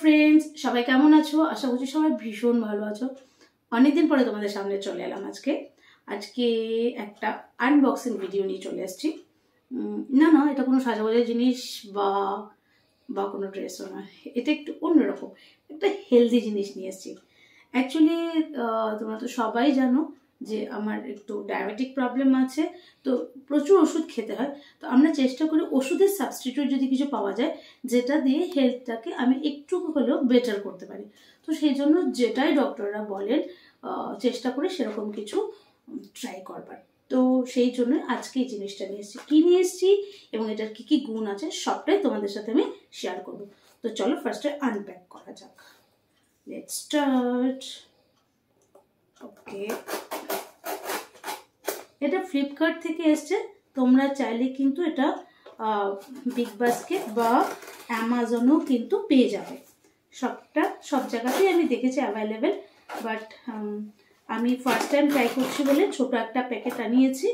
Friends, সবাই কেমন আছো? আশা করছি সবাই ভীষণ ভালো আছো। অনেকদিন পরে তোমাদের সামনে চলে এলাম। আজকে একটা আনবক্সিং ভিডিও নিয়ে চলে আসছি। না, এটা কোনো সাজাগোজার জিনিস বা কোনো ড্রেসও নয়। এটা একটু অন্যরকম, একটা হেলদি জিনিস নিয়ে এসেছি। অ্যাকচুয়ালি তোমরা তো সবাই জানো যে আমার একটু ডায়াবেটিক প্রবলেম আছে, তো প্রচুর ওষুধ খেতে হয়। তো আমরা চেষ্টা করি ওষুধের সাবস্টিটিউট যদি কিছু পাওয়া যায় যেটা দিয়ে হেলথটাকে আমি একটু হলেও বেটার করতে পারি। তো সেই জন্য যেটাই ডক্টররা বলেন চেষ্টা করি সেরকম কিছু ট্রাই করবার। তো সেই জন্য আজকে এই জিনিসটা নিয়ে এসেছি। কী নিয়ে এসেছি এবং এটার কী কী গুণ আছে সবটাই তোমাদের সাথে আমি শেয়ার করবো। তো চলো ফার্স্টে আনপ্যাক করা যাক। Let's start. ওকে, এটা ফ্লিপকার্ট থেকে এসছে। তোমরা চাইলে কিন্তু এটা বিগ বাস্কেট বা অ্যামাজনেও কিন্তু পেয়ে যাবে। সব জায়গাতেই আমি দেখেছি অ্যাভেলেবেল, বাট আমি ফার্স্ট টাইম ট্রাই করছি বলে ছোটো একটা প্যাকেট আনিয়েছি।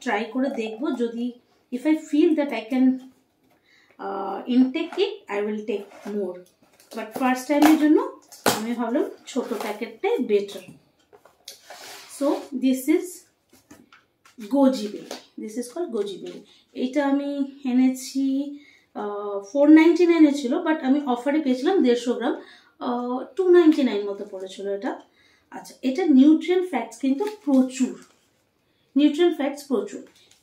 ট্রাই করে দেখবো, যদি if I feel that I can intake it, I will take more. But first টাইমের জন্য আমি ভাবলাম ছোটো প্যাকেটটাই better. So this is goji berry. This is called goji berry. এইটা আমি এনেছি 499 ছিল, বাট আমি অফারে পেয়েছিলাম 150 গ্রাম, 299 মতো পড়েছিল এটা। আচ্ছা, এটা নিউট্রিয়েন্ট ফ্যাক্টস কিন্তু প্রচুর।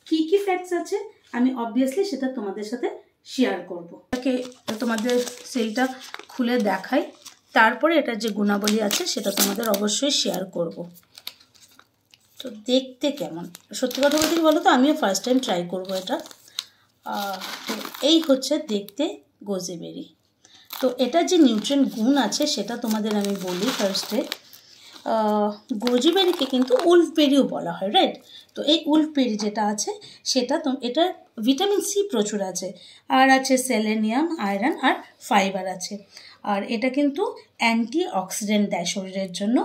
কী কী ফ্যাক্টস আছে আমি অবভিয়াসলি সেটা তোমাদের সাথে শেয়ার করবো। ওকে, তোমাদের সেইটা খুলে দেখাই, তারপরে এটার যে গুণাবলী আছে সেটা তোমাদের অবশ্যই শেয়ার করব। তো দেখতে কেমন, সত্যি কথা বলতে বলো তো, আমিও ফার্স্ট টাইম ট্রাই করবো এটা। তো এই হচ্ছে দেখতে গোজি বেরি। তো এটার যে নিউট্রিয়েন্ট গুণ আছে সেটা তোমাদের আমি বলি ফার্স্টে। গোজি বেরিকে কিন্তু উলফ বেরিও বলা হয়, রাইট? তো এই উলফ বেরি যেটা আছে সেটা এটা ভিটামিন সি প্রচুর আছে, আর আছে সেলেনিয়াম, আয়রন আর ফাইবার আছে। আর এটা কিন্তু অ্যান্টি অক্সিডেন্ট দেয় শরীরের জন্য।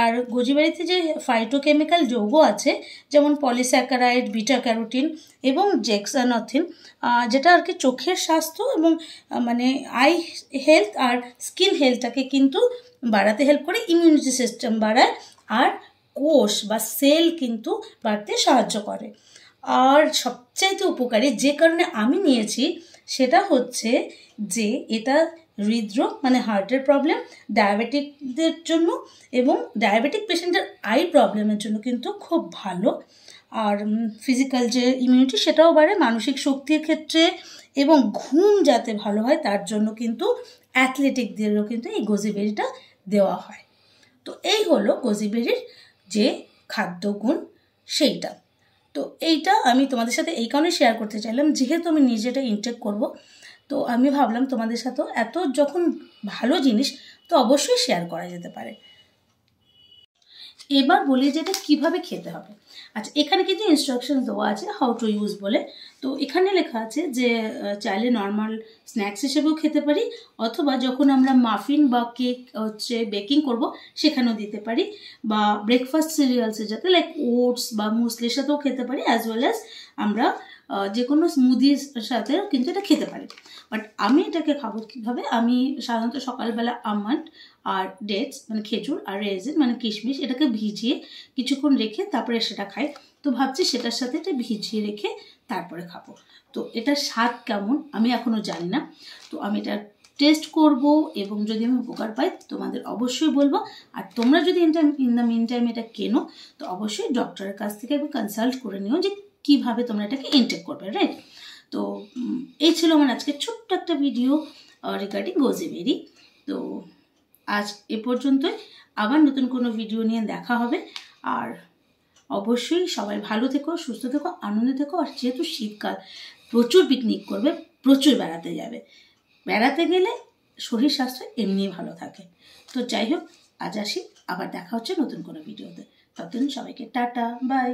আর গোজি বেরিতে যে ফাইটোকেমিক্যাল যৌগ আছে, যেমন পলিস্যাকারাইড, বিটা ক্যারোটিন এবং জেক্সানথিন, যেটা আর কি চোখের স্বাস্থ্য এবং মানে আই হেলথ আর স্কিন হেলথটাকে কিন্তু বাড়াতে হেল্প করে, ইমিউনিটি সিস্টেম বাড়ায়, আর কোষ বা সেল কিন্তু বাড়তে সাহায্য করে। আর সবচাইতে উপকারী যে কারণে আমি নিয়েছি সেটা হচ্ছে যে এটা হৃদরোগ মানে হার্টের প্রবলেম, ডায়াবেটিকদের জন্য এবং ডায়াবেটিক পেশেন্টের আই প্রবলেমের জন্য কিন্তু খুব ভালো। আর ফিজিক্যাল যে ইমিউনিটি সেটাও বাড়ে, মানসিক শক্তির ক্ষেত্রে, এবং ঘুম যাতে ভালো হয় তার জন্য কিন্তু অ্যাথলেটিকদেরও কিন্তু এই গোজি বেরিটা দেওয়া হয়। তো এই হলো গোজি বেরির যে খাদ্যগুণ সেইটা। তো এইটা আমি তোমাদের সাথে এই কারণে শেয়ার করতে চাইলাম, যেহেতু আমি নিজেটা ইনটেক করব, তো আমি ভাবলাম তোমাদের সাথেও এত যখন ভালো জিনিস তো অবশ্যই শেয়ার করা যেতে পারে। এবার বলি যে এটা কীভাবে খেতে হবে। আচ্ছা, এখানে কিন্তু ইনস্ট্রাকশন দেওয়া আছে হাউ টু ইউজ বলে। তো এখানে লেখা আছে যে চাইলে নর্মাল স্ন্যাক্স হিসেবেও খেতে পারি, অথবা যখন আমরা মাফিন বা কেক বেকিং করব সেখানেও দিতে পারি, বা ব্রেকফাস্ট সিরিয়ালসের যাতে লাইক ওটস বা মুসলির সাথেও খেতে পারি, অ্যাজ ওয়েল অ্যাজ আমরা যে কোনো স্মুদির সাথেও কিন্তু এটা খেতে পারি। বাট আমি এটাকে খাবো কীভাবে, আমি সাধারণত সকালবেলা আমন্ড আর ডেটস মানে খেজুর আর রেজিন মানে কিশমিশ এটাকে ভিজিয়ে কিছুক্ষণ রেখে তারপরে সেটা খাই। তো ভাবছি সেটার সাথে এটা ভিজিয়ে রেখে তারপরে খাবো। তো এটার স্বাদ কেমন আমি এখনও জানি না, তো আমি এটা টেস্ট করব এবং যদি আমি উপকার পাই তোমাদের অবশ্যই বলবো। আর তোমরা যদি ইন দ্য মিন টাইম এটা কেনো তো অবশ্যই ডক্টরের কাছ থেকে একবার কনসাল্ট করে নিও যে কীভাবে তোমরা এটাকে ইনটেক করবে, রাইট? তো এই ছিল আমার আজকে ছোট্ট একটা ভিডিও রিগার্ডিং গোজি বেরি। তো আজ এ পর্যন্তই, আবার নতুন কোনো ভিডিও নিয়ে দেখা হবে। আর অবশ্যই সবাই ভালো থেকো, সুস্থ থেকো, আনন্দে থেকো। আর যেহেতু শীতকাল, প্রচুর পিকনিক করবে, প্রচুর বেড়াতে যাবে। বেড়াতে গেলে শরীর স্বাস্থ্য এমনি ভালো থাকে। তো যাই হোক, আজ আসি, আবার দেখা হচ্ছে নতুন কোনো ভিডিওতে। ততদিন সবাইকে টাটা, বাই।